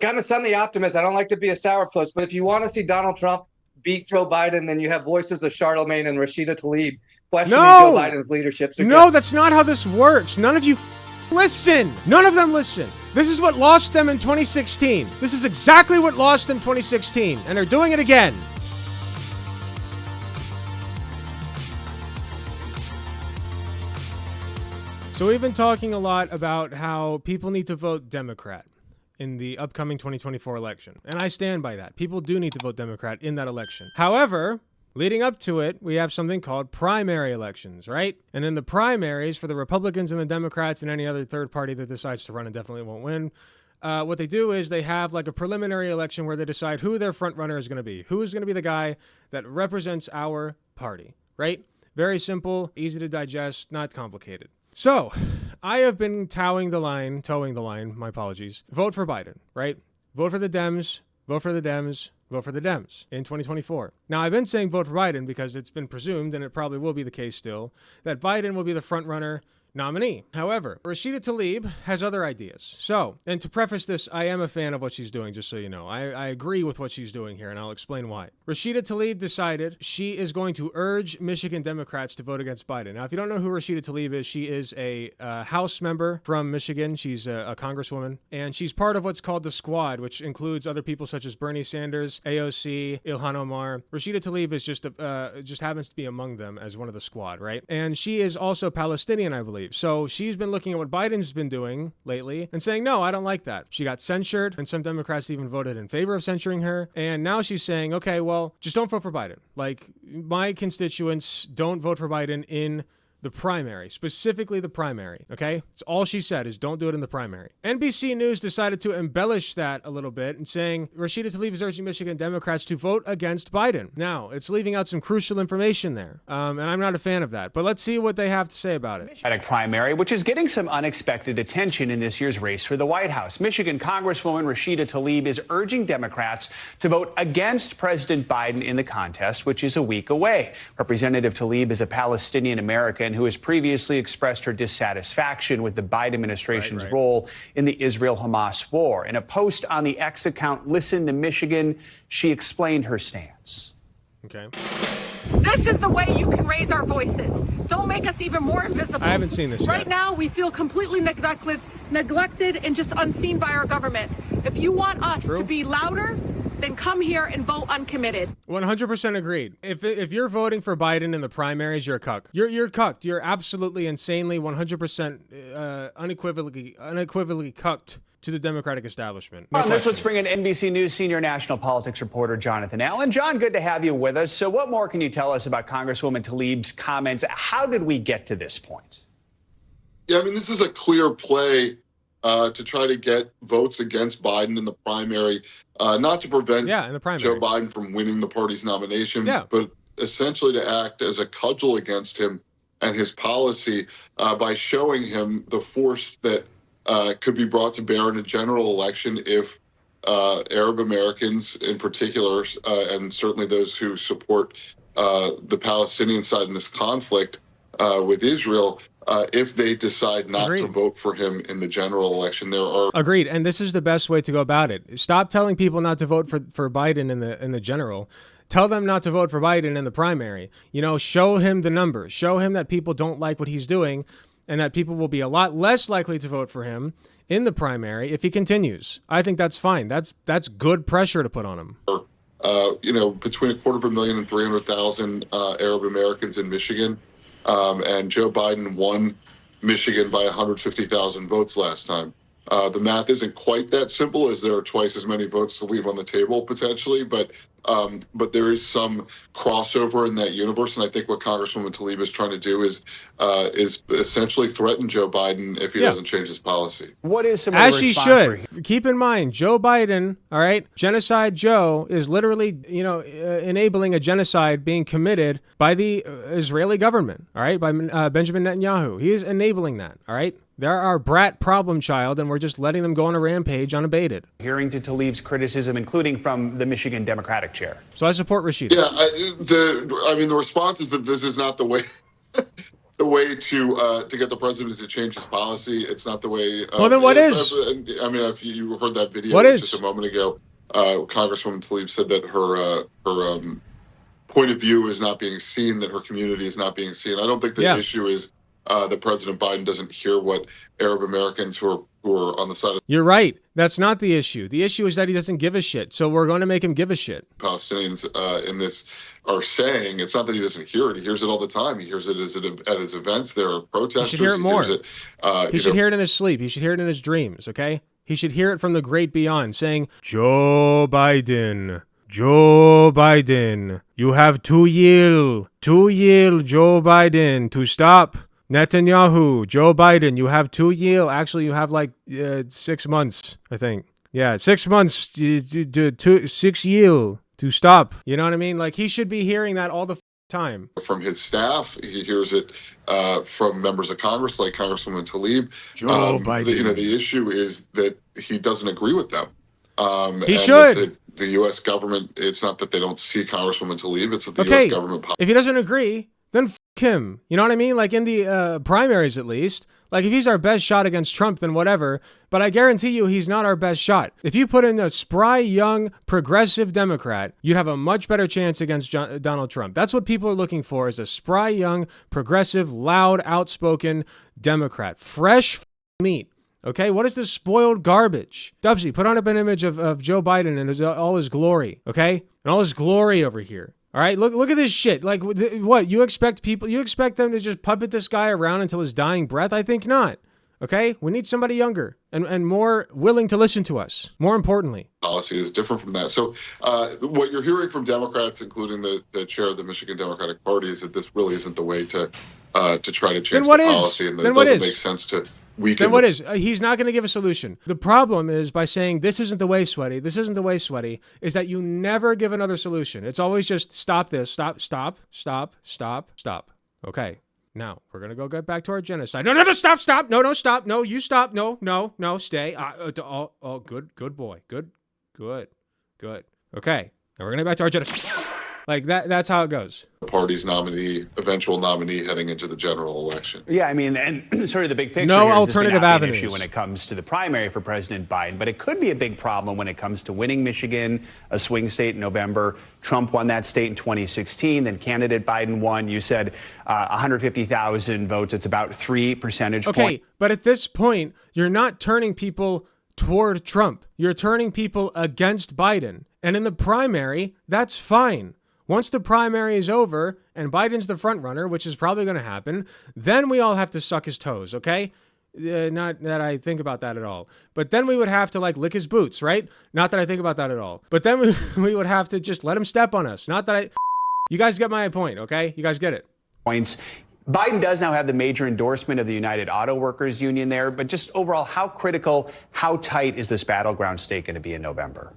I'm a sunny optimist. I don't like to be a sourpuss, but if you want to see Donald Trump beat Joe Biden, then you have voices of Charlemagne and Rashida Tlaib questioning Joe Biden's leadership. No, that's not how this works. None of you listen. None of them listen. This is what lost them in 2016. This is exactly what lost them in 2016, and they're doing it again. So we've been talking a lot about how people need to vote Democrat in the upcoming 2024 election. And I stand by that. People do need to vote Democrat in that election. However, leading up to it, we have something called primary elections, right? And in the primaries, for the Republicans and the Democrats and any other third party that decides to run and definitely won't win, what they do is they have like a preliminary election where they decide who their front runner is going to be. Who is going to be the guy that represents our party, right? Very simple, easy to digest, not complicated. So, I have been towing the line, my apologies. Vote for Biden, right? Vote for the Dems, vote for the Dems, vote for the Dems in 2024. Now, I've been saying vote for Biden because it's been presumed, and it probably will be the case still, that Biden will be the front-runner nominee. However, Rashida Tlaib has other ideas. So, and to preface this, I am a fan of what she's doing, just so you know. I agree with what she's doing here, and I'll explain why. Rashida Tlaib decided she is going to urge Michigan Democrats to vote against Biden. Now, if you don't know who Rashida Tlaib is, she is a House member from Michigan. She's a congresswoman, and she's part of what's called the Squad, which includes other people such as Bernie Sanders, AOC, Ilhan Omar. Rashida Tlaib is just happens to be among them as one of the Squad, right? And she is also Palestinian, I believe. So she's been looking at what Biden's been doing lately and saying, no, I don't like that. She got censured, and some Democrats even voted in favor of censuring her. And now she's saying, okay, well, just don't vote for Biden. Like, my constituents don't vote for Biden in the primary, specifically the primary, okay? It's all she said is don't do it in the primary. NBC News decided to embellish that a little bit and saying Rashida Tlaib is urging Michigan Democrats to vote against Biden. Now, it's leaving out some crucial information there, and I'm not a fan of that. But let's see what they have to say about it. Democratic primary, which is getting some unexpected attention in this year's race for the White House. Michigan Congresswoman Rashida Tlaib is urging Democrats to vote against President Biden in the contest, which is a week away. Representative Tlaib is a Palestinian American who has previously expressed her dissatisfaction with the Biden administration's role in the Israel-Hamas war. In a post on the X account, Listen to Michigan, she explained her stance. Okay. This is the way you can raise our voices. Don't make us even more invisible. I haven't seen this yet. Right now, we feel completely neglected and just unseen by our government. If you want us to be louder, then come here and vote uncommitted. 100% agreed. If you're voting for Biden in the primaries, you're a cuck. You're cucked. You're absolutely insanely 100% unequivocally cucked to the Democratic establishment. On this, let's bring in NBC News senior national politics reporter Jonathan Allen. John, good to have you with us. So what more can you tell us about Congresswoman Tlaib's comments? How did we get to this point? Yeah, I mean, this is a clear play to try to get votes against Biden in the primary, not to prevent Joe Biden from winning the party's nomination, but essentially to act as a cudgel against him and his policy by showing him the force that could be brought to bear in a general election if Arab Americans in particular, and certainly those who support the Palestinian side in this conflict with Israel, if they decide not to vote for him in the general election. Agreed, and this is the best way to go about it. Stop telling people not to vote for Biden in the general. Tell them not to vote for Biden in the primary. You know, show him the numbers. Show him that people don't like what he's doing, and that people will be a lot less likely to vote for him in the primary if he continues. I think that's fine. That's good pressure to put on him. Between 250,000 and 300,000 Arab Americans in Michigan. And Joe Biden won Michigan by 150,000 votes last time. The math isn't quite that simple, as there are twice as many votes to leave on the table potentially, but there is some crossover in that universe, and I think what Congresswoman Tlaib is trying to do is essentially threaten Joe Biden if he doesn't change his policy. What is some as she should? Keep in mind, Joe Biden, all right, Genocide Joe is literally, enabling a genocide being committed by the Israeli government, all right, by Benjamin Netanyahu. He is enabling that, all right. They're our brat problem child, and we're just letting them go on a rampage unabated. Hearing to Tlaib's criticism, including from the Michigan Democratic chair. So I support Rashida. Yeah, the response is that this is not the way. the way to get the president to change his policy. It's not the way. Well, then what is? I mean, if you heard that video what is? just a moment ago, Congresswoman Tlaib said that her point of view is not being seen, that her community is not being seen. I don't think the issue is that President Biden doesn't hear what Arab Americans who are on the side of. You're right. That's not the issue. The issue is that he doesn't give a shit. So we're going to make him give a shit. Palestinians in this are saying. It's not that he doesn't hear it. He hears it all the time. He hears it at his events. There are protesters. He should hear it more. He should hear it in his sleep. He should hear it in his dreams, okay? He should hear it from the great beyond saying, Joe Biden, you have 2 years, Joe Biden, to stop Netanyahu. Joe Biden, you have 2 years. Actually, you have like 6 months, I think. Yeah, 6 months, 6 years to stop. You know what I mean? Like, he should be hearing that all the time. From his staff, he hears it from members of Congress, like Congresswoman Tlaib. Joe Biden. The issue is that he doesn't agree with them. He should. The U.S. government, it's not that they don't see Congresswoman Tlaib, it's that the U.S. government. If he doesn't agree, then him. You know what I mean? Like in the primaries, at least. Like if he's our best shot against Trump, then whatever. But I guarantee you he's not our best shot. If you put in a spry, young, progressive Democrat, you'd have a much better chance against Donald Trump. That's what people are looking for, is a spry, young, progressive, loud, outspoken Democrat. Fresh meat. Okay, what is this spoiled garbage? Dubsy, put on up an image of Joe Biden and all his glory, okay? And all his glory over here. All right, look at this shit. Like, what, you expect them to just puppet this guy around until his dying breath? I think not. Okay, we need somebody younger and more willing to listen to us. More importantly, policy is different from that. So what you're hearing from Democrats, including the chair of the Michigan Democratic Party, is that this really isn't the way to try to change the policy, and that it doesn't make sense to weaken. Then what is? He's not going to give a solution. The problem is, by saying this isn't the way, sweaty, is that you never give another solution. It's always just stop this, stop. Okay. Now, we're going to go get back to our genocide. No, stop. No, stop. No, you stop. No, stay. Good boy. Good. Okay. Now we're going to go back to our genocide. Like, that's how it goes. The party's eventual nominee heading into the general election. Yeah, I mean, and sort of the big picture no here is alternative avenues. An issue when it comes to the primary for President Biden, but it could be a big problem when it comes to winning Michigan, a swing state in November. Trump won that state in 2016, then candidate Biden won. You said 150,000 votes. It's about 3 percentage points. Okay, but at this point, you're not turning people toward Trump. You're turning people against Biden. And in the primary, that's fine. Once the primary is over and Biden's the front runner, which is probably going to happen, then we all have to suck his toes, okay? Not that I think about that at all. But then we would have to, like, lick his boots, right? Not that I think about that at all. But then we would have to just let him step on us. Not that I... You guys get my point, okay? You guys get it. Points. Biden does now have the major endorsement of the United Auto Workers Union there. But just overall, how critical, how tight is this battleground state going to be in November?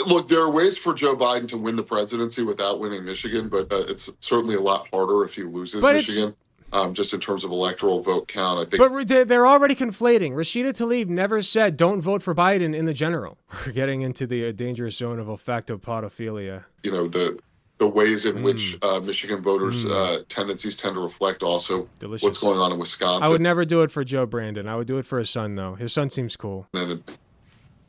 Look, there are ways for Joe Biden to win the presidency without winning Michigan, but it's certainly a lot harder if he loses Michigan, just in terms of electoral vote count. I think. But they're already conflating. Rashida Tlaib never said don't vote for Biden in the general. We're getting into the dangerous zone of olfactopodophilia. You know, the ways in which Michigan voters' tendencies tend to reflect also what's going on in Wisconsin. I would never do it for Joe Brandon. I would do it for his son, though. His son seems cool. And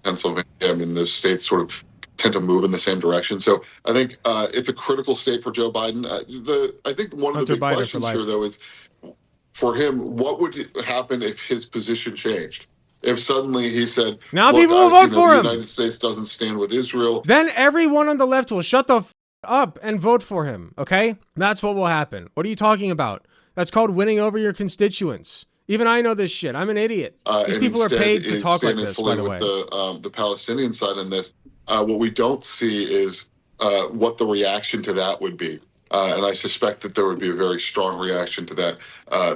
Pennsylvania, I mean, the states sort of tend to move in the same direction. So I think it's a critical state for Joe Biden. I think one of the big questions here, though, is for him, what would happen if his position changed? If suddenly he said, now people will vote for him. The United States doesn't stand with Israel. Then everyone on the left will shut the up and vote for him, okay? That's what will happen. What are you talking about? That's called winning over your constituents. Even I know this shit. I'm an idiot. These people are paid to talk like this, by the way. The Palestinian side in this, what we don't see is what the reaction to that would be. And I suspect that there would be a very strong reaction to that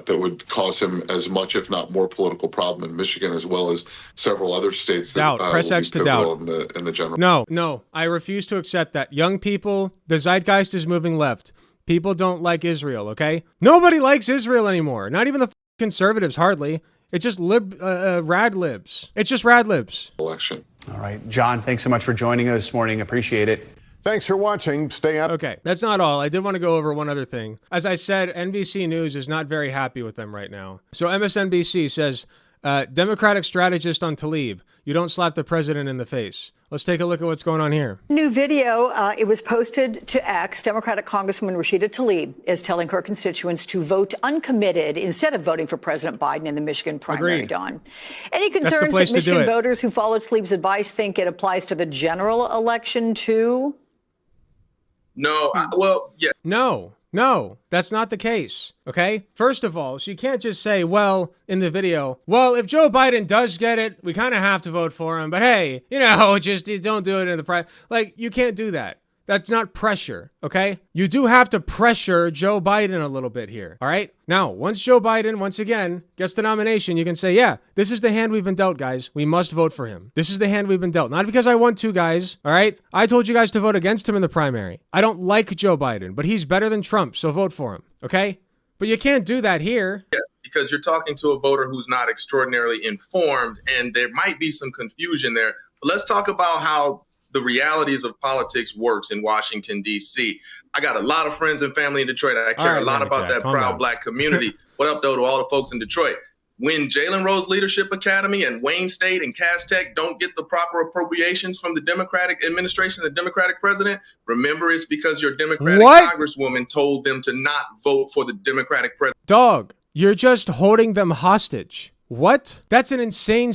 that would cause him as much, if not more, political problem in Michigan, as well as several other states. Doubt. Press X to doubt. In the general. No. I refuse to accept that. Young people, the zeitgeist is moving left. People don't like Israel, okay? Nobody likes Israel anymore. Not even the conservatives, hardly. It's just rad libs. It's just rad libs. Election. All right, John, thanks so much for joining us this morning. Appreciate it. Thanks for watching. Stay up. Okay, that's not all. I did want to go over one other thing. As I said, NBC News is not very happy with them right now. So MSNBC says, Democratic strategist on Tlaib, you don't slap the president in the face. Let's take a look at what's going on here. New video, it was posted to X. Democratic Congresswoman Rashida Tlaib is telling her constituents to vote uncommitted instead of voting for President Biden in the Michigan primary, Agreed. Dawn. Any concerns that Michigan voters who followed Tlaib's advice think it applies to the general election too? No, well, yeah. No, that's not the case, okay? First of all, she can't just say, well, in the video, well, if Joe Biden does get it, we kind of have to vote for him, but hey, just don't do it in the Like, you can't do that. That's not pressure, okay? You do have to pressure Joe Biden a little bit here, all right? Now, once Joe Biden, once again, gets the nomination, you can say, yeah, this is the hand we've been dealt, guys. We must vote for him. This is the hand we've been dealt. Not because I want to, guys, all right? I told you guys to vote against him in the primary. I don't like Joe Biden, but he's better than Trump, so vote for him, okay? But you can't do that here. Yes, because you're talking to a voter who's not extraordinarily informed, and there might be some confusion there. But let's talk about how the realities of politics works in Washington, D.C. I got a lot of friends and family in Detroit. I care a lot about that proud Black community. What up, though, to all the folks in Detroit? When Jalen Rose Leadership Academy and Wayne State and Cass Tech don't get the proper appropriations from the Democratic administration, the Democratic president, remember it's because your Democratic congresswoman told them to not vote for the Democratic president. Dog, you're just holding them hostage. What? That's an insane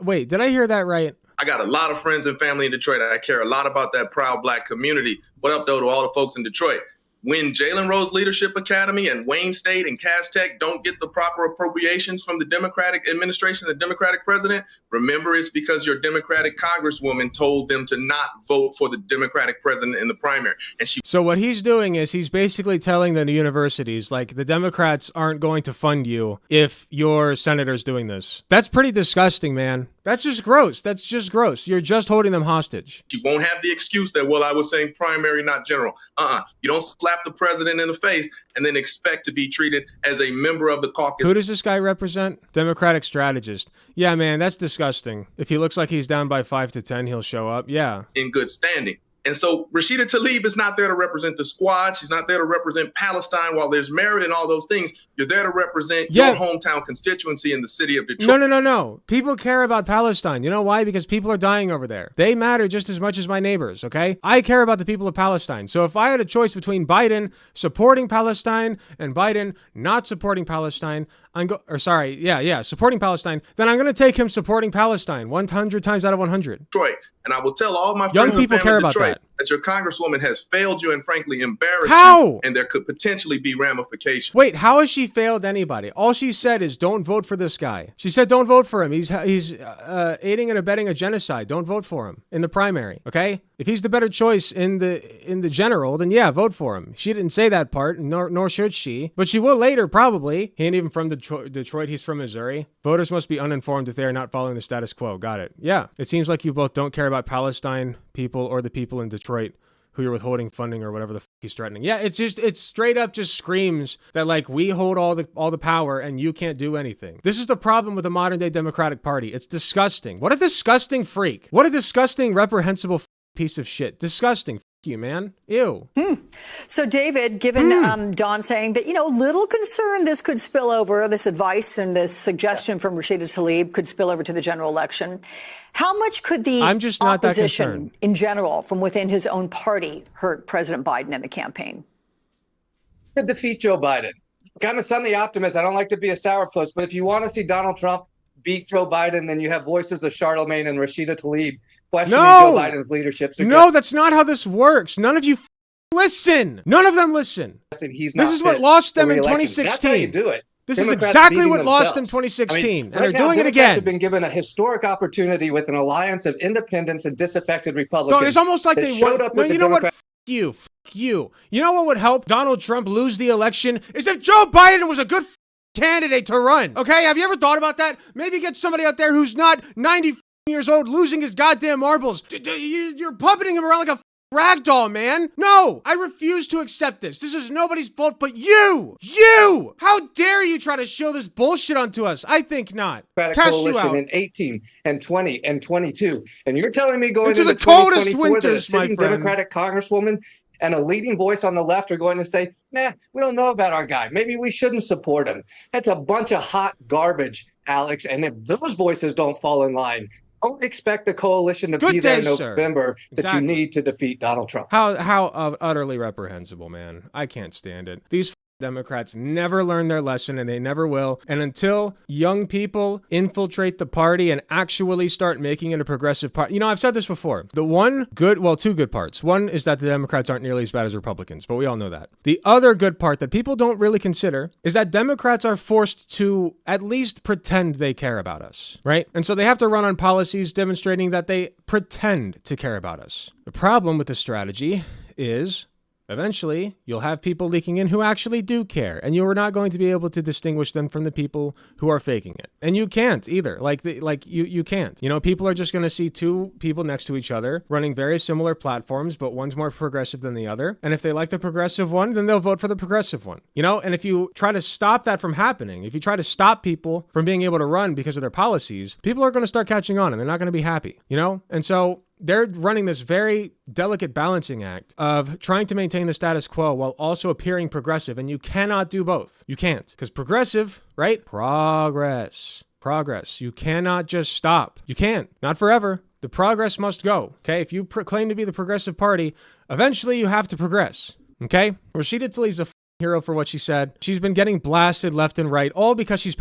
Wait, did I hear that right? I got a lot of friends and family in Detroit. I care a lot about that proud Black community. What up, though, to all the folks in Detroit? When Jalen Rose Leadership Academy and Wayne State and Cass Tech don't get the proper appropriations from the Democratic administration, the Democratic president, remember it's because your Democratic congresswoman told them to not vote for the Democratic president in the primary. So what he's doing is he's basically telling the universities, like, the Democrats aren't going to fund you if your senator's doing this. That's pretty disgusting, man. That's just gross. That's just gross. You're just holding them hostage. You won't have the excuse that, well, I was saying primary, not general. You don't slap the president in the face and then expect to be treated as a member of the caucus. Who does this guy represent? Democratic strategist. Yeah, man, that's disgusting. If he looks like he's down by 5 to 10, he'll show up. Yeah. In good standing. And so Rashida Tlaib is not there to represent the squad. She's not there to represent Palestine. While there's merit in all those things, you're there to represent your hometown constituency in the city of Detroit. No. People care about Palestine. You know why? Because people are dying over there. They matter just as much as my neighbors, okay? I care about the people of Palestine. So if I had a choice between Biden supporting Palestine and Biden not supporting Palestine, supporting Palestine, then I'm going to take him supporting Palestine 100 times out of 100. Detroit. And I will tell all my young friends people and care family in about Detroit that. Your congresswoman has failed you and frankly embarrassed How? you, and there could potentially be ramifications. Wait, how has she failed anybody? All she said is don't vote for this guy. She said don't vote for him. He's aiding and abetting a genocide. Don't vote for him in the primary, okay? If he's the better choice in the general, then yeah, vote for him. She didn't say that part, nor should she, but she will later probably. He ain't even from Detroit. He's from Missouri. Voters must be uninformed if they are not following the status quo. Got it. Yeah, it seems like you both don't care about Palestine people or the people in Detroit who you're withholding funding or whatever the f he's threatening. Yeah, it's straight up just screams that, like, we hold all the power and you can't do anything. This is the problem with the modern day Democratic Party. It's disgusting. What a disgusting freak. What a disgusting, reprehensible piece of shit. Disgusting. You, man. Ew. So, David, given Dawn saying that, little concern this could spill over, this advice and this suggestion from Rashida Tlaib could spill over to the general election, how much could the opposition in general from within his own party hurt President Biden in the campaign? To defeat Joe Biden. I'm a sunny optimist. I don't like to be a sourpuss, but if you want to see Donald Trump beat Joe Biden, then you have voices of Charlemagne and Rashida Tlaib questioning Joe Biden's leadership. No, that's not how this works. None of you listen. None of them listen. This is what lost them in 2016. That's how you do it. This is exactly what lost them in 2016, and they're doing it again. Have been given a historic opportunity with an alliance of independents and disaffected Republicans. So it's almost like they showed up. No, you know what? Fuck you. You know what would help Donald Trump lose the election is if Joe Biden was a good candidate to run. Okay, have you ever thought about that? Maybe get somebody out there who's not 90 years old losing his goddamn marbles. You're puppeting him around like a ragdoll, man. No, I refuse to accept this. This is nobody's fault but you. You! How dare you try to show this bullshit onto us? I think not. Cast you out. In 18 and 20 and 22. And you're telling me going into the coldest 2024 winters, that a sitting Democratic Congresswoman and a leading voice on the left are going to say, man, we don't know about our guy. Maybe we shouldn't support him. That's a bunch of hot garbage, Alex. And if those voices don't fall in line, don't expect the coalition to be there in November that you need to defeat Donald Trump. How utterly reprehensible, man. I can't stand it. These Democrats never learn their lesson, and they never will. And until young people infiltrate the party and actually start making it a progressive party. You know, I've said this before. The two good parts. One is that the Democrats aren't nearly as bad as Republicans, but we all know that. The other good part that people don't really consider is that Democrats are forced to at least pretend they care about us, right? And so they have to run on policies demonstrating that they pretend to care about us. The problem with this strategy is eventually, you'll have people leaking in who actually do care, and you are not going to be able to distinguish them from the people who are faking it. And you can't either. You can't. You know, people are just going to see two people next to each other running very similar platforms, but one's more progressive than the other. And if they like the progressive one, then they'll vote for the progressive one. You know, and if you try to stop that from happening, if you try to stop people from being able to run because of their policies, people are going to start catching on, and they're not going to be happy. You know, and so they're running this very delicate balancing act of trying to maintain the status quo while also appearing progressive. And you cannot do both. You can't. Because progressive, right? Progress. You cannot just stop. You can't. Not forever. The progress must go. Okay? If you claim to be the progressive party, eventually you have to progress. Okay? Rashida Tlaib's a hero for what she said. She's been getting blasted left and right, all because she's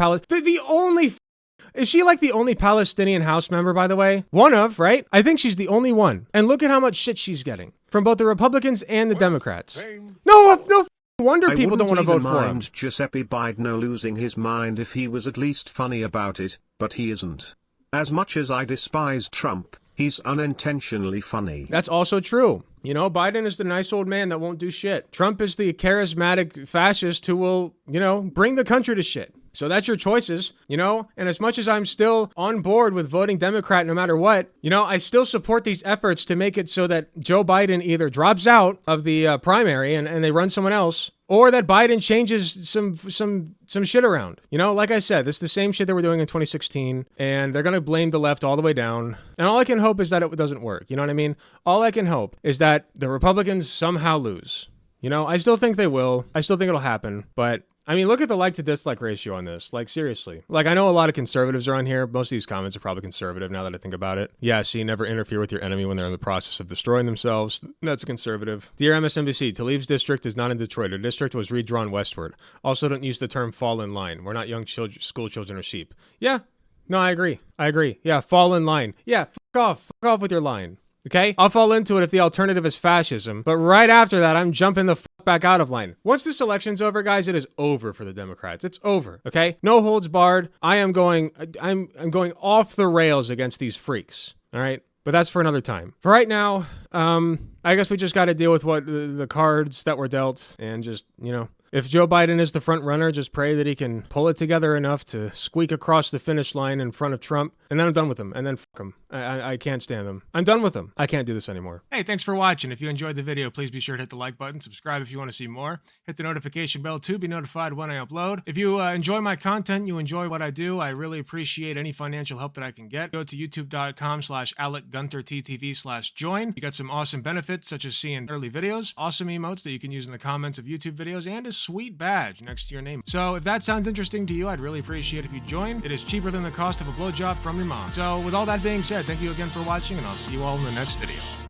Is she like the only Palestinian House member, by the way? One of, right? I think she's the only one. And look at how much shit she's getting from both the Republicans and the Democrats. No wonder people don't want to vote for him. Giuseppe Biden losing his mind if he was at least funny about it, but he isn't. As much as I despise Trump, he's unintentionally funny. That's also true. You know, Biden is the nice old man that won't do shit. Trump is the charismatic fascist who will, bring the country to shit. So that's your choices, and as much as I'm still on board with voting Democrat no matter what, I still support these efforts to make it so that Joe Biden either drops out of the primary and they run someone else, or that Biden changes some shit around. Like I said, this is the same shit that we're doing in 2016, and they're going to blame the left all the way down. And all I can hope is that it doesn't work. You know what I mean? All I can hope is that the Republicans somehow lose. I still think they will. I still think it'll happen, but I mean, look at the like to dislike ratio on this. Like, seriously. Like, I know a lot of conservatives are on here. Most of these comments are probably conservative now that I think about it. Yeah, see, never interfere with your enemy when they're in the process of destroying themselves. That's conservative. Dear MSNBC, Tlaib's district is not in Detroit. Her district was redrawn westward. Also, don't use the term fall in line. We're not young school children or sheep. Yeah. No, I agree. Yeah, fall in line. Yeah, fuck off with your line. Okay? I'll fall into it if the alternative is fascism, but right after that, I'm jumping the fuck back out of line. Once this election's over, guys, it is over for the Democrats. It's over, okay? No holds barred. I'm going off the rails against these freaks, all right? But that's for another time. For right now, I guess we just got to deal with what the cards that were dealt and just, if Joe Biden is the front runner, just pray that he can pull it together enough to squeak across the finish line in front of Trump, and then I'm done with him, and then fuck him. I can't stand him. I'm done with him. I can't do this anymore. Hey, thanks for watching. If you enjoyed the video, please be sure to hit the like button, subscribe if you want to see more, hit the notification bell to be notified when I upload. If you enjoy my content, you enjoy what I do, I really appreciate any financial help that I can get. Go to youtube.com/AlecGunterTTV/join. You got some awesome benefits, such as seeing early videos, awesome emotes that you can use in the comments of YouTube videos, and a sweet badge next to your name. So if that sounds interesting to you, I'd really appreciate if you join. It is cheaper than the cost of a blowjob from your mom. So with all that being said, thank you again for watching, and I'll see you all in the next video.